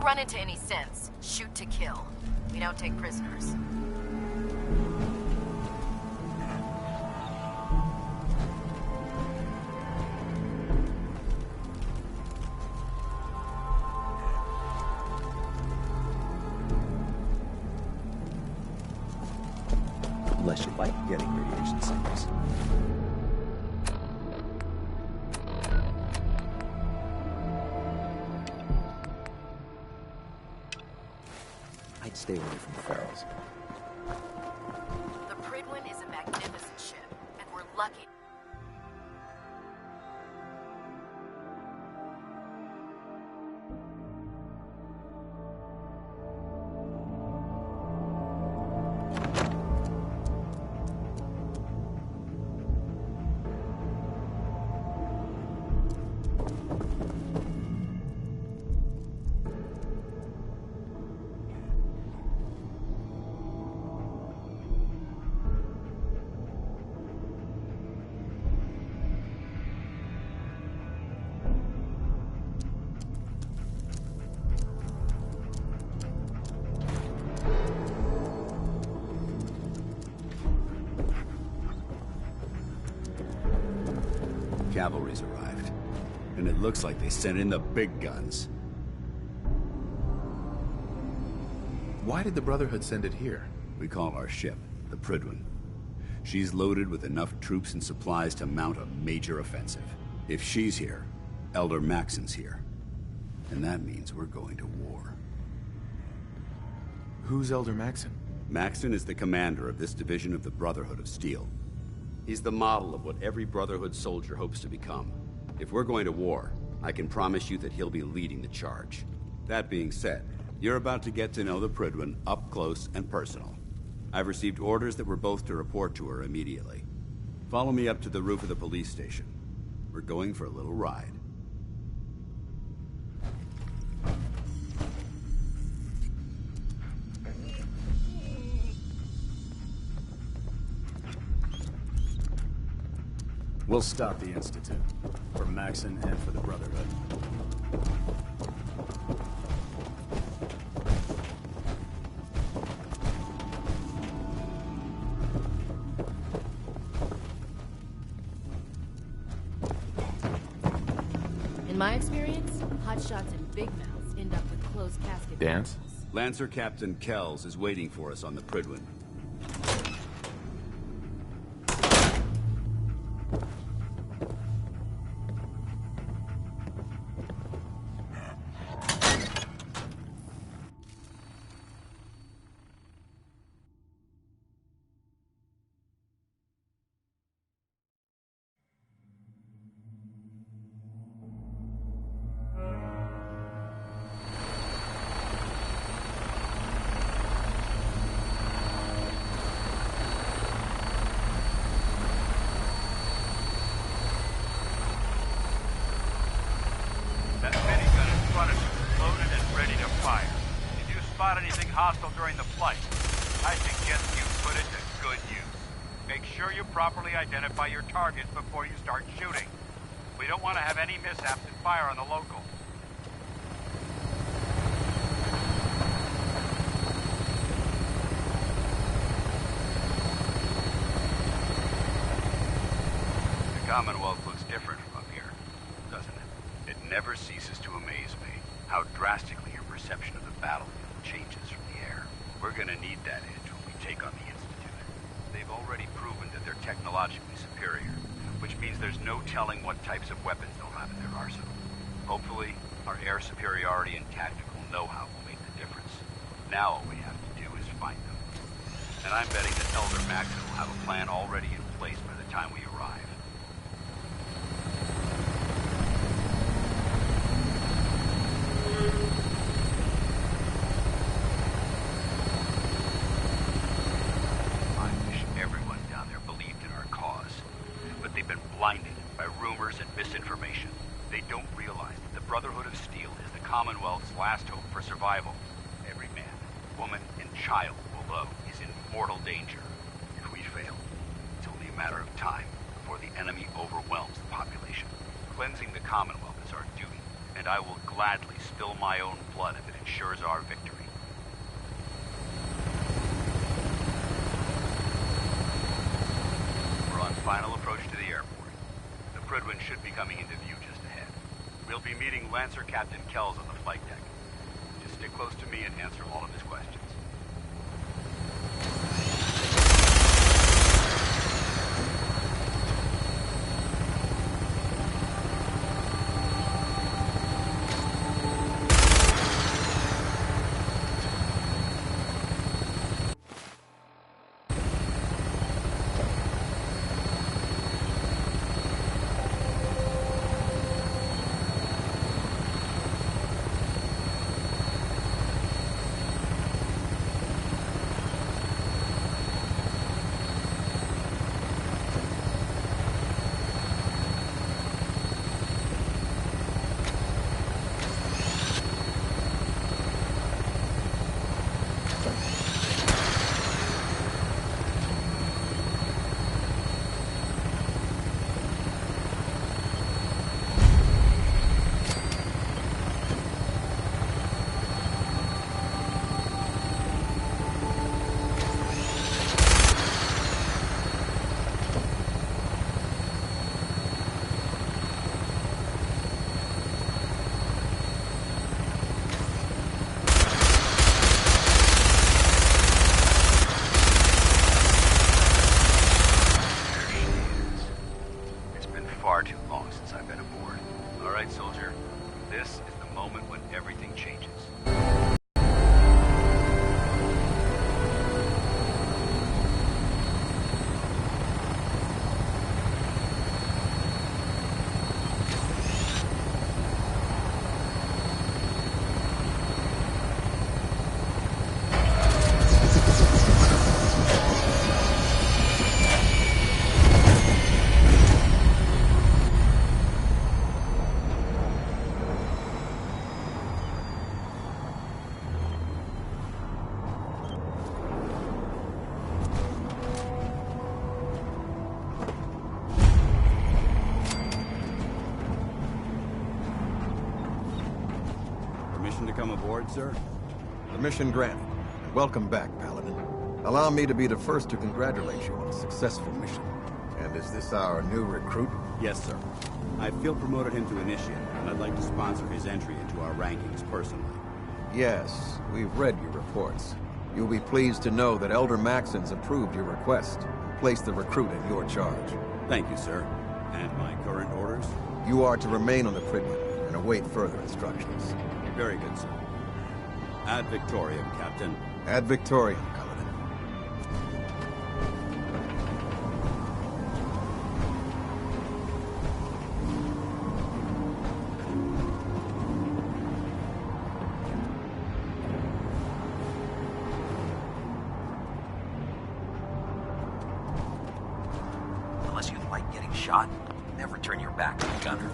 run into any sense, shoot to kill. We don't take prisoners. Unless you like getting radiation sickness. I'd stay away from the Ferals. The Prydwen is a magnificent ship, and we're lucky. Cavalry's arrived, and it looks like they sent in the big guns. Why did the Brotherhood send it here? We call our ship the Prydwen. She's loaded with enough troops and supplies to mount a major offensive. If she's here, Elder Maxon's here. And that means we're going to war. Who's Elder Maxon? Maxon is the commander of this division of the Brotherhood of Steel. He's the model of what every Brotherhood soldier hopes to become. If we're going to war, I can promise you that he'll be leading the charge. That being said, you're about to get to know the Prydwen up close and personal. I've received orders that we're both to report to her immediately. Follow me up to the roof of the police station. We're going for a little ride. We'll stop the Institute. For Maxon and for the Brotherhood. In my experience, hotshots and big mouths end up with closed casket. Dance? Lancer Captain Kells is waiting for us on the Prydwen. Hostile during the flight. I suggest you put it to good use. Make sure you properly identify your targets before you start shooting. We don't want to have any mishaps and fire on the local. The Commonwealth looks different from up here, doesn't it? It never ceases to amaze me how drastically your perception of the battlefield changes from the air. We're gonna need that edge when we take on the Institute. They've already proven that they're technologically superior, which means there's no telling what types of weapons they'll have in their arsenal. Hopefully, our air superiority and tactical know-how will make the difference. Now all we have to do is find them. And I'm betting that Elder Maxon will have a plan already in place by the time we arrive. Blinded by rumors and misinformation. They don't realize that the Brotherhood of Steel is the Commonwealth's last hope for survival. Every man, woman, and child below is in mortal danger. If we fail, it's only a matter of time before the enemy overwhelms the population. Cleansing the Commonwealth is our duty, and I will gladly spill my own blood if it ensures our victory. We're on final approach to the airport. The Prydwen should be coming into view just ahead. We'll be meeting Lancer Captain Kells on the flight deck. Just stick close to me and answer all of his questions. Far too long since I've been aboard. All right, soldier. This is the moment when everything changes. Permission to come aboard, sir? Permission granted. And welcome back, Paladin. Allow me to be the first to congratulate you on a successful mission. And is this our new recruit? Yes, sir. I feel promoted him to initiate, and I'd like to sponsor his entry into our rankings personally. Yes, we've read your reports. You'll be pleased to know that Elder Maxon's approved your request and placed the recruit in your charge. Thank you, sir. And my current orders? You are to remain on the Prydwen and await further instructions. Very good, sir. Ad Victoriam, Captain. Ad Victoriam, Paladin. Unless you like getting shot, never turn your back on the gunner.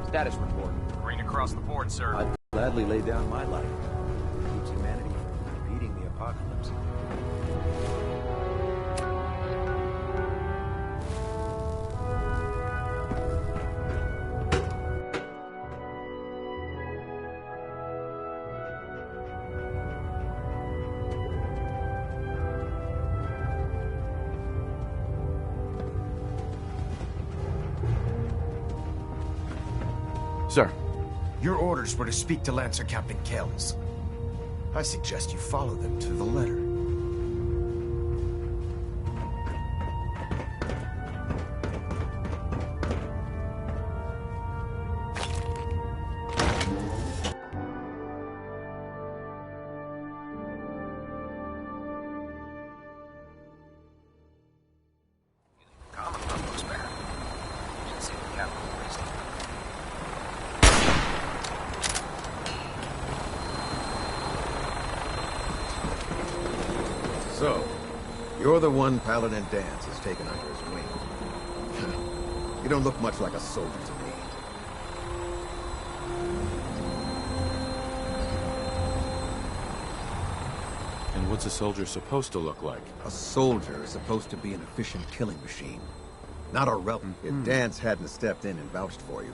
Status report. Green across the board, sir. I'd gladly lay down my life. It keeps humanity from repeating the apocalypse. Sir, your orders were to speak to Lancer Captain Kells. I suggest you follow them to the letter. So, you're the one Paladin Danse has taken under his wing. You don't look much like a soldier to me. And what's a soldier supposed to look like? A soldier is supposed to be an efficient killing machine, not a relic. If Danse hadn't stepped in and vouched for you,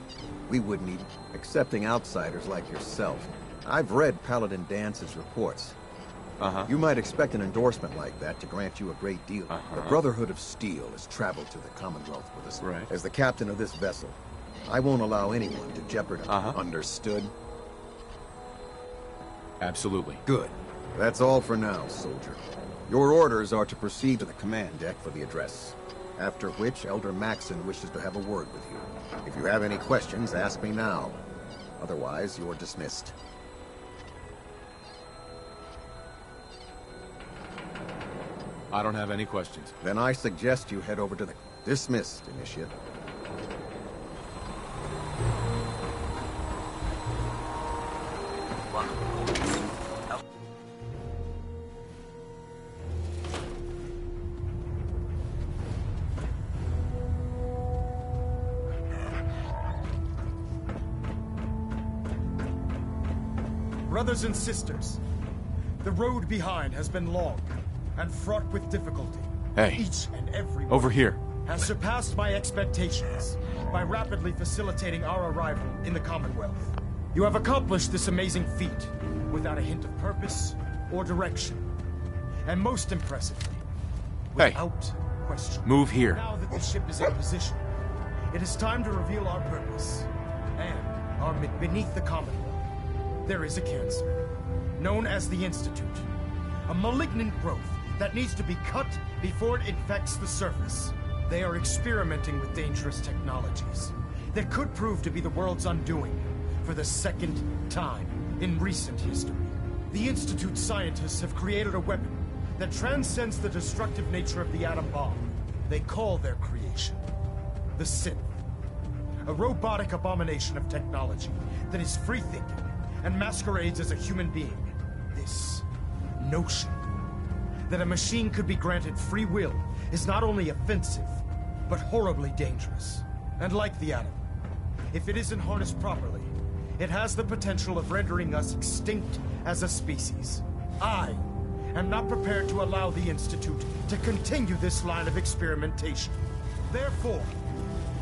we wouldn't even accepting outsiders like yourself. I've read Paladin Dance's reports. You might expect an endorsement like that to grant you a great deal. The Brotherhood of Steel has traveled to the Commonwealth with us. Right. As the captain of this vessel, I won't allow anyone to jeopardize. Understood? Absolutely. Good. That's all for now, soldier. Your orders are to proceed to the command deck for the address. After which, Elder Maxson wishes to have a word with you. If you have any questions, ask me now. Otherwise, you're dismissed. I don't have any questions. Then I suggest you head over to the... Dismissed, Initiate. Brothers and sisters, the road behind has been long and fraught with difficulty. Hey, each and every one over here. has surpassed my expectations by rapidly facilitating our arrival in the Commonwealth. You have accomplished this amazing feat without a hint of purpose or direction. And most impressively, without question. Move here. Now that the ship is in position, it is time to reveal our purpose. And beneath the Commonwealth, there is a cancer, known as the Institute. A malignant growth that needs to be cut before it infects the surface. They are experimenting with dangerous technologies that could prove to be the world's undoing for the second time in recent history. The Institute scientists have created a weapon that transcends the destructive nature of the atom bomb. They call their creation the Synth. A robotic abomination of technology that is free-thinking and masquerades as a human being. This notion that a machine could be granted free will is not only offensive, but horribly dangerous. And like the atom, if it isn't harnessed properly, it has the potential of rendering us extinct as a species. I am not prepared to allow the Institute to continue this line of experimentation. Therefore,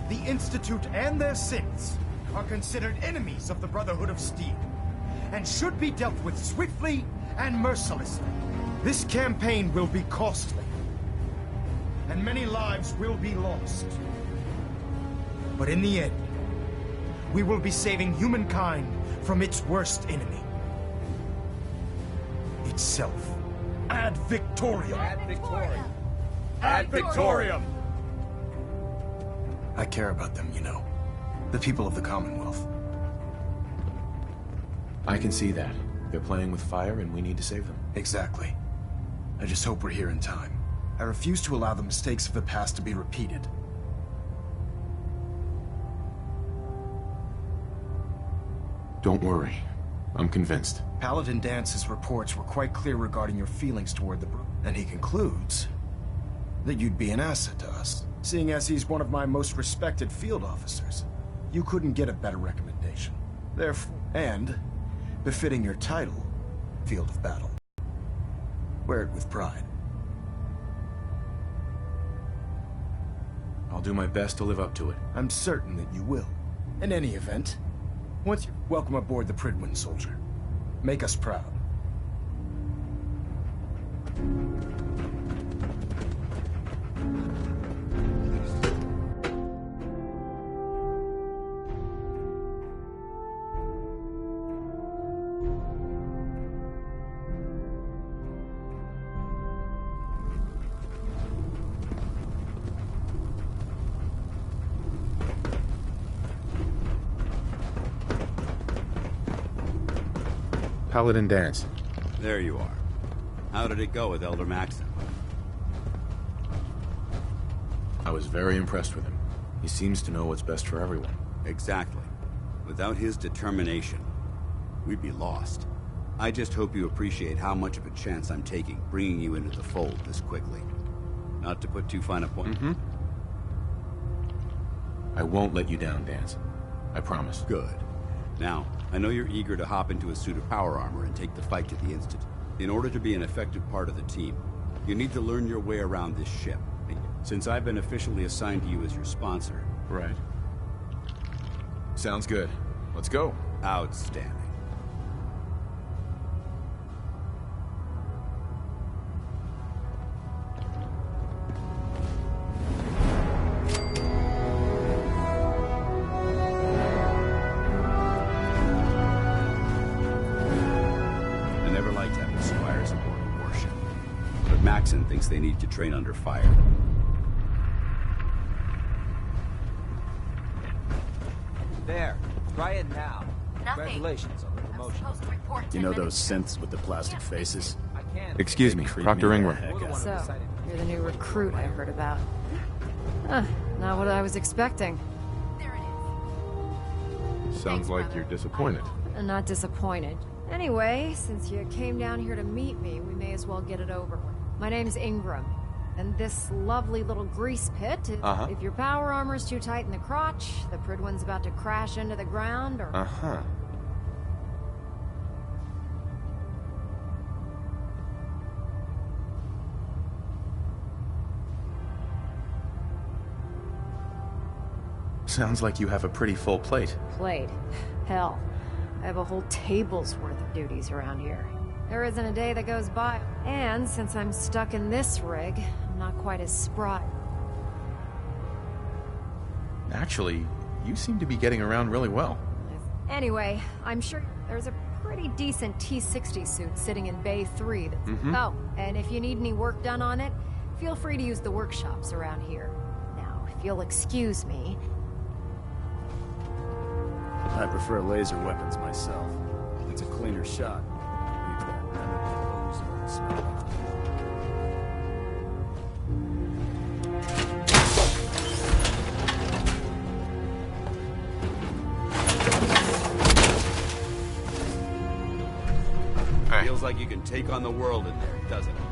the Institute and their synths are considered enemies of the Brotherhood of Steel, and should be dealt with swiftly and mercilessly. This campaign will be costly, and many lives will be lost. But in the end, we will be saving humankind from its worst enemy. Itself. Ad Victoriam! Ad Victoriam! Ad Victoriam! I care about them, you know. The people of the Commonwealth. I can see that. They're playing with fire and we need to save them. Exactly. I just hope we're here in time. I refuse to allow the mistakes of the past to be repeated. Don't worry. I'm convinced. Paladin Dance's reports were quite clear regarding your feelings toward the Brute, and he concludes that you'd be an asset to us, seeing as he's one of my most respected field officers. You couldn't get a better recommendation. Therefore, and befitting your title, Field of Battle. Wear it with pride. I'll do my best to live up to it. I'm certain that you will. In any event, once you're welcome aboard the Prydwen, soldier. Make us proud. Paladin Danse. There you are. How did it go with Elder Maxson? I was very impressed with him. He seems to know what's best for everyone. Exactly. Without his determination, we'd be lost. I just hope you appreciate how much of a chance I'm taking, bringing you into the fold this quickly. Not to put too fine a point. I won't let you down, Danse. I promise. Good. Now, I know you're eager to hop into a suit of power armor and take the fight to the Institute. In order to be an effective part of the team, you need to learn your way around this ship. Since I've been officially assigned to you as your sponsor... Right. Sounds good. Let's go. Outstanding. I never liked having squires aboard a warship, but Maxon thinks they need to train under fire. There. Try it now. Nothing. Congratulations on the promotion. You know those synths with the plastic faces? I can't. Excuse me, Creep Proctor me the Ingram. heck out. So, you're the new recruit I heard about. Not what I was expecting. There it is. Sounds like you're disappointed. Not disappointed. Anyway, since you came down here to meet me, we may as well get it over with. My name's Ingram, and this lovely little grease pit, if your power armor's too tight in the crotch, the Prydwen's about to crash into the ground, or... Sounds like you have a pretty full plate. Plate. Hell, I have a whole table's worth of duties around here. There isn't a day that goes by. And since I'm stuck in this rig, I'm not quite as spry. Actually, you seem to be getting around really well. Anyway, I'm sure there's a pretty decent T-60 suit sitting in Bay 3 that's... Oh, and if you need any work done on it, feel free to use the workshops around here. Now, if you'll excuse me... I prefer laser weapons myself. It's a cleaner shot. Leaves that memorable ozone smell. Feels like you can take on the world in there, doesn't it?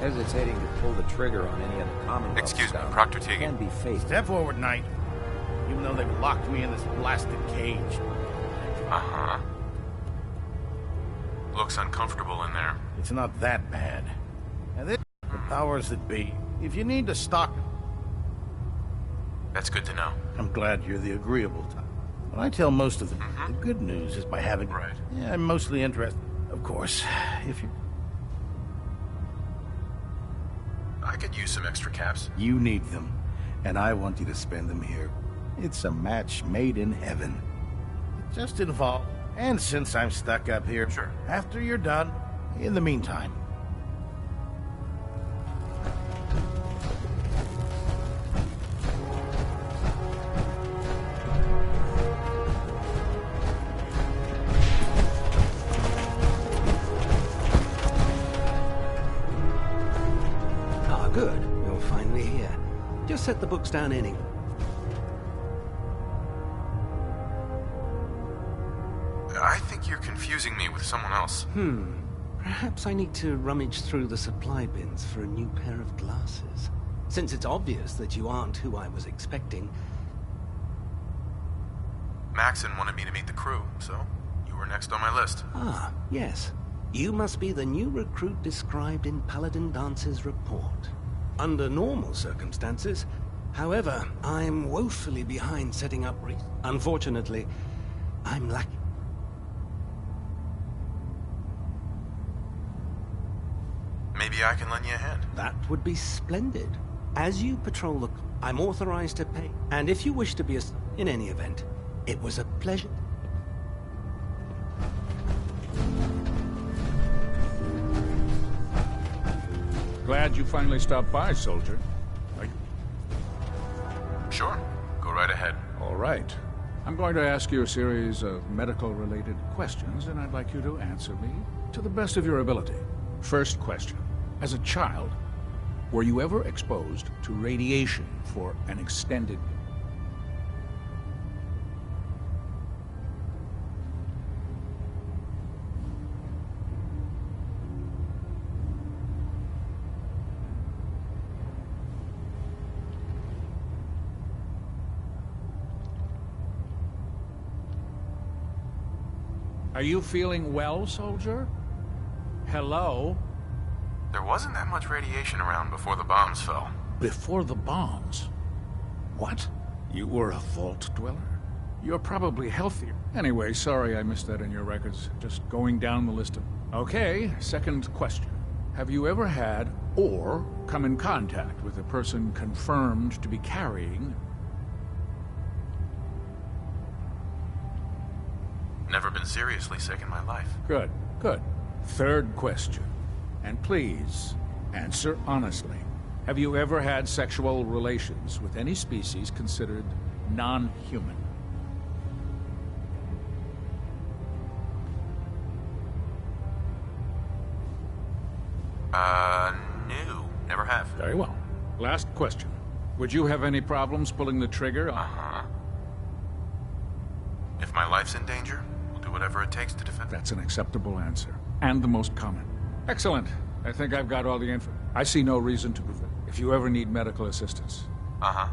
Hesitating to pull the trigger on any of the Commonwealth Excuse me, stuff Proctor Teagan. can be fatal. Step forward, Knight. Even though they've locked me in this blasted cage. Looks uncomfortable in there. It's not that bad. And this, the powers that be, if you need to stock... That's good to know. I'm glad you're the agreeable type. But I tell most of them, the good news is by having... Right. Yeah, I'm mostly interested. Of course, if you... I could use some extra caps. You need them, and I want you to spend them here. It's a match made in heaven. It just involves... And since I'm stuck up here... Sure. After you're done, in the meantime... Ah, good. You're finally here. Just set the books down in England. I think you're confusing me with someone else. Perhaps I need to rummage through the supply bins for a new pair of glasses. Since it's obvious that you aren't who I was expecting. Maxon wanted me to meet the crew, so you were next on my list. Ah, yes. You must be the new recruit described in Paladin Dance's report. Under normal circumstances, however, I'm woefully behind setting up Unfortunately, I'm lacking. Maybe I can lend you a hand. That would be splendid. As you patrol the... I'm authorized to pay. And if you wish to be in any event, it was a pleasure. Glad you finally stopped by, soldier. Sure. Go right ahead. All right. I'm going to ask you a series of medical-related questions, and I'd like you to answer me to the best of your ability. First question. As a child, Were you ever exposed to radiation for an extended... Are you feeling well, soldier? Hello? There wasn't that much radiation around before the bombs fell. Before the bombs? What? You were a vault dweller? You're probably healthier. Anyway, sorry I missed that in your records. Just going down the list of... Okay, second question. Have you ever had, or come in contact with a person confirmed to be carrying... Never been seriously sick in my life. Good, good. Third question. And please, answer honestly. Have you ever had sexual relations with any species considered non-human? No. Never have. Very well. Last question. Would you have any problems pulling the trigger? Uh-huh. If my life's in danger, we'll do whatever it takes to defend. That's an acceptable answer. And the most common. Excellent. I think I've got all the info. I see no reason to prove it. If you ever need medical assistance. Uh-huh.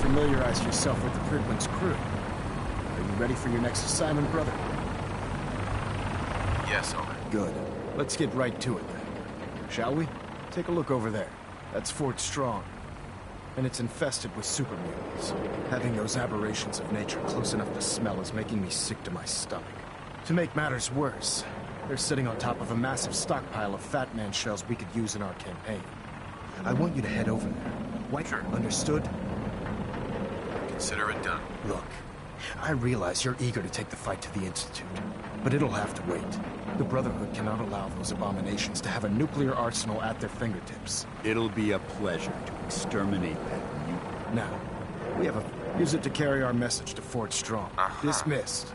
Familiarize yourself with the Prydwen's crew. Are you ready for your next assignment, brother? Yes, Omen. Good. Let's get right to it then. Shall we? Take a look over there. That's Fort Strong. And it's infested with super mutants. Having those aberrations of nature close enough to smell is making me sick to my stomach. To make matters worse, they're sitting on top of a massive stockpile of Fat Man shells we could use in our campaign. I want you to head over there. White, sure. Understood? Consider it done. Look, I realize you're eager to take the fight to the Institute, but it'll have to wait. The Brotherhood cannot allow those abominations to have a nuclear arsenal at their fingertips. It'll be a pleasure to exterminate that mutant. Now, we have a... use it to carry our message to Fort Strong. Dismissed.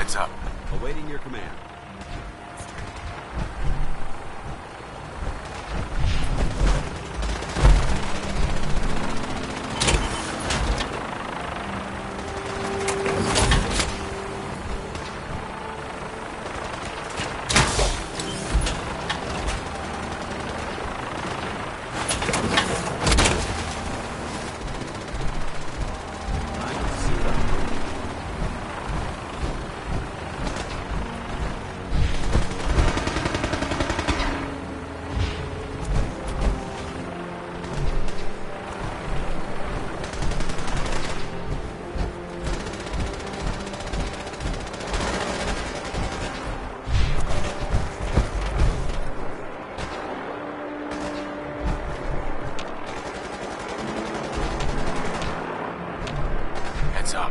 Heads up. Awaiting your command. Heads up.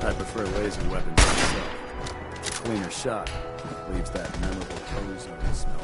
I prefer laser weapons myself. A cleaner shot leaves that memorable ozone smell.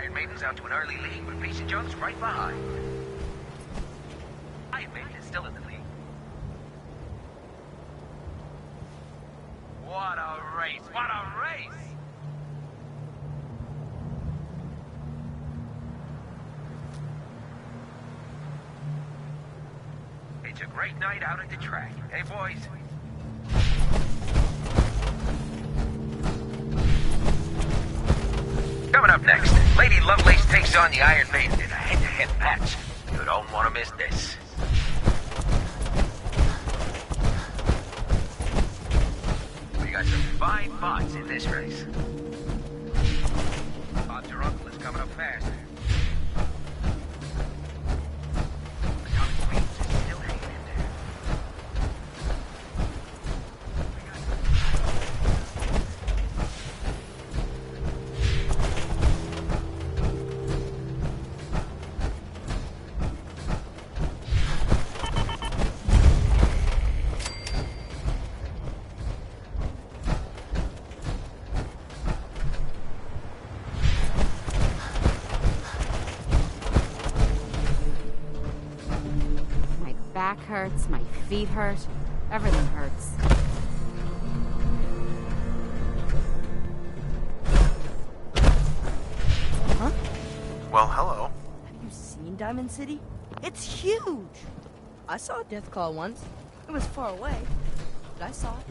Iron Maiden's out to an early lead, but Pacey Jones right behind. Iron Maiden is still in the lead. What a race! What a race! It's a great night out at the track. Hey, boys. Coming up next, Lady Lovelace takes on the Iron Maiden in a head-to-head match. You don't want to miss this. We got some fine bots in this race. Bob, your uncle is coming up fast. Hurts, my feet hurt, everything hurts. Huh? Well, hello. Have you seen Diamond City? It's huge! I saw a death claw once. It was far away, but I saw it.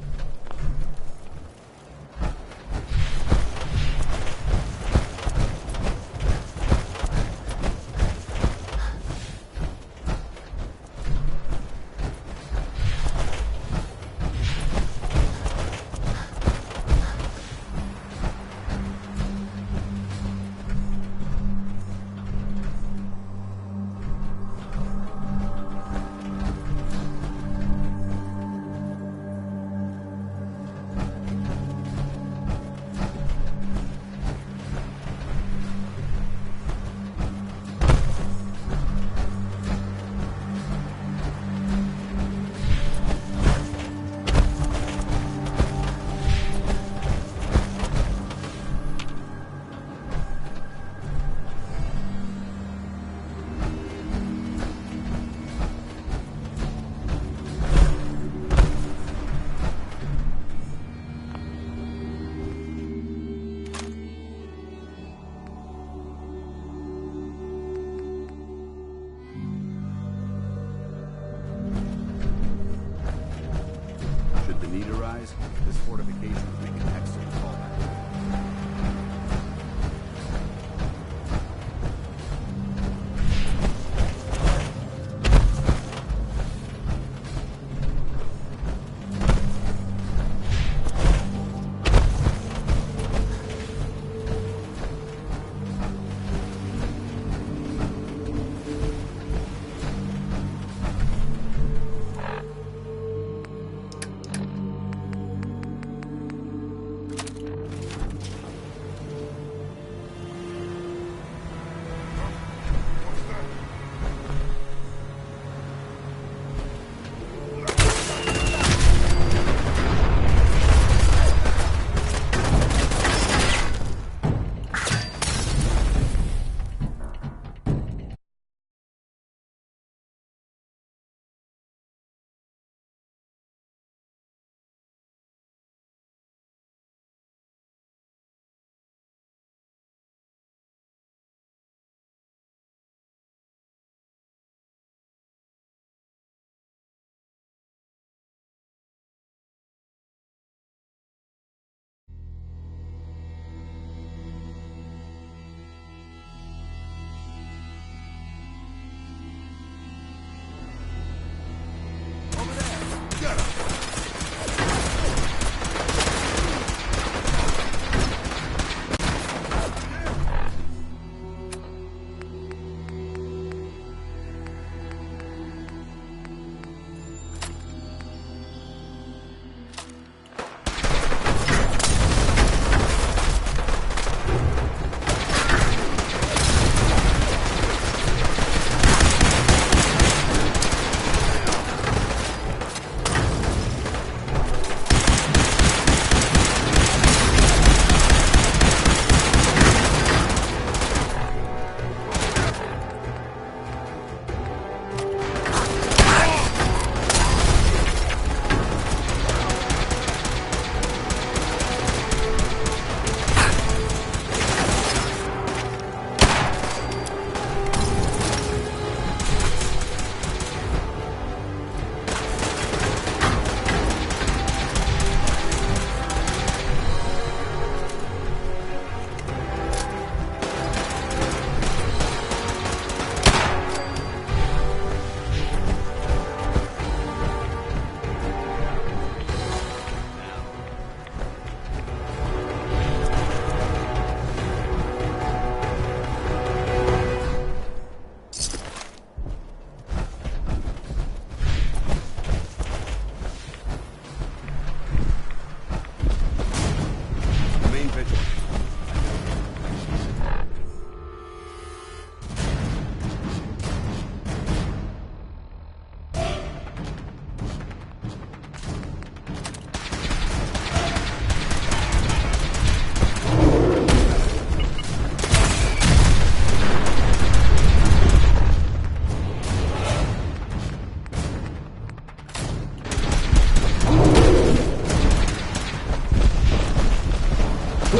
Call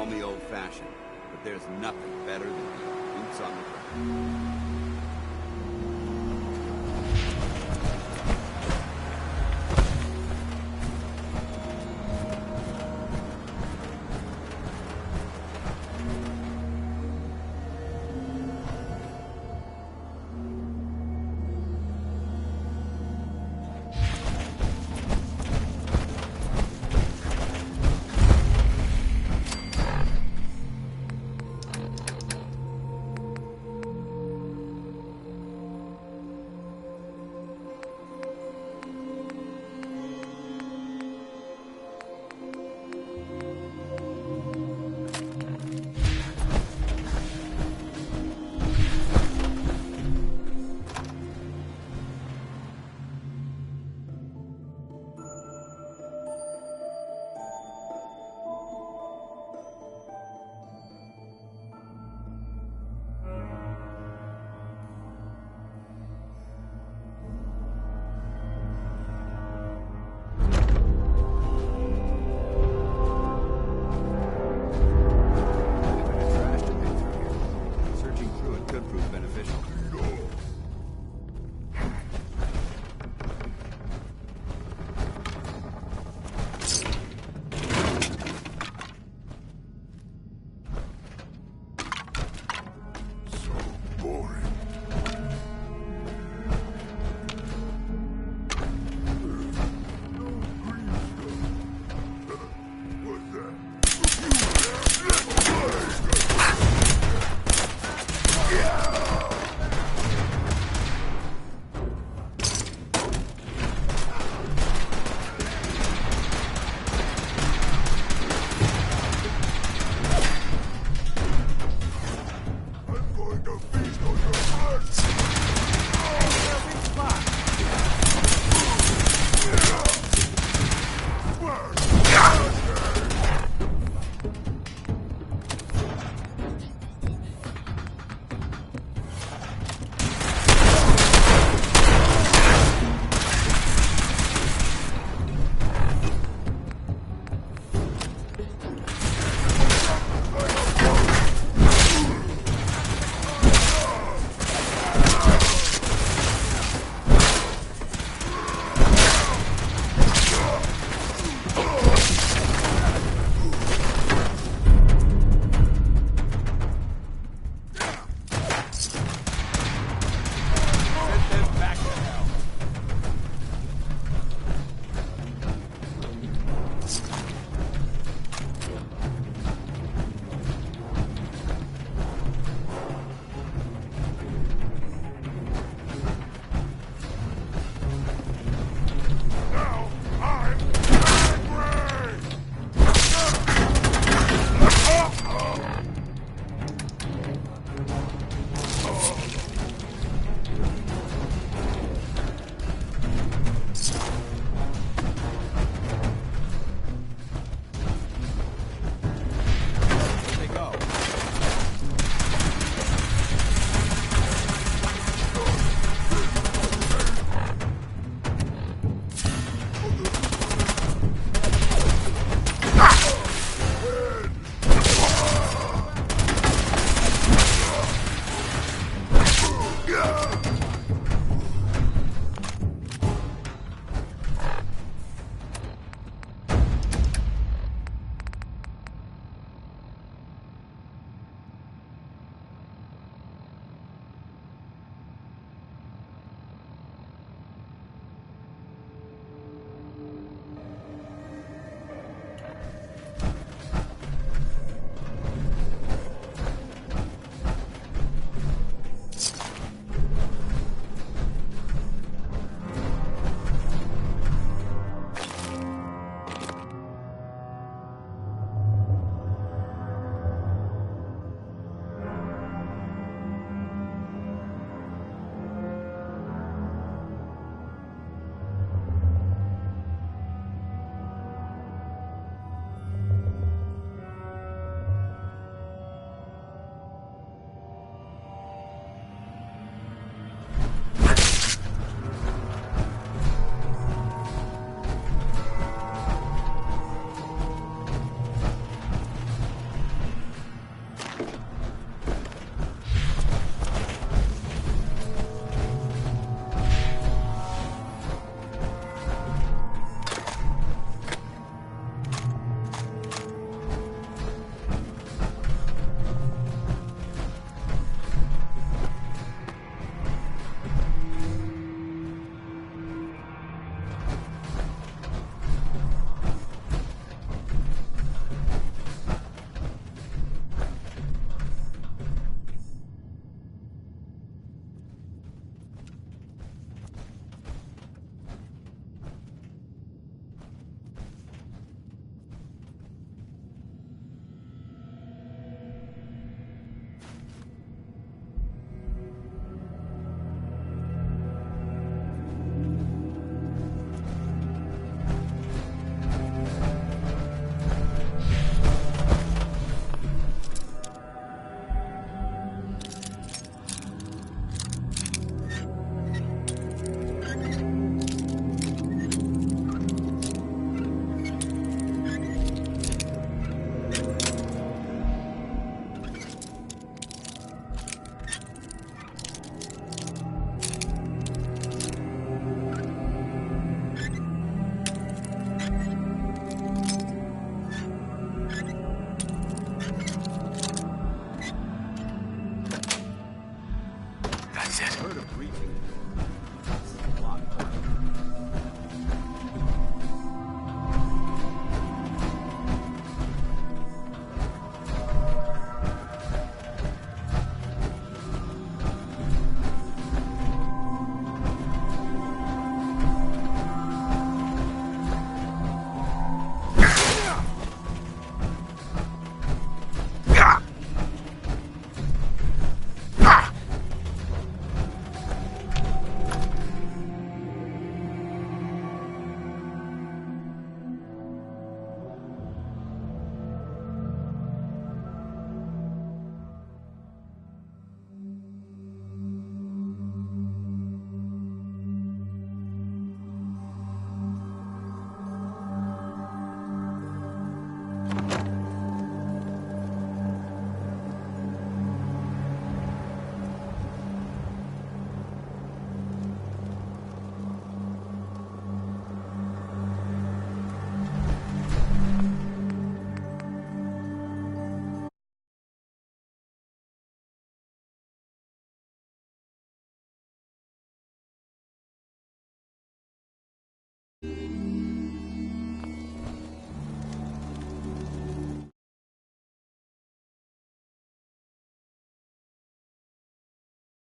me old-fashioned, but there's nothing better than being boots on the ground.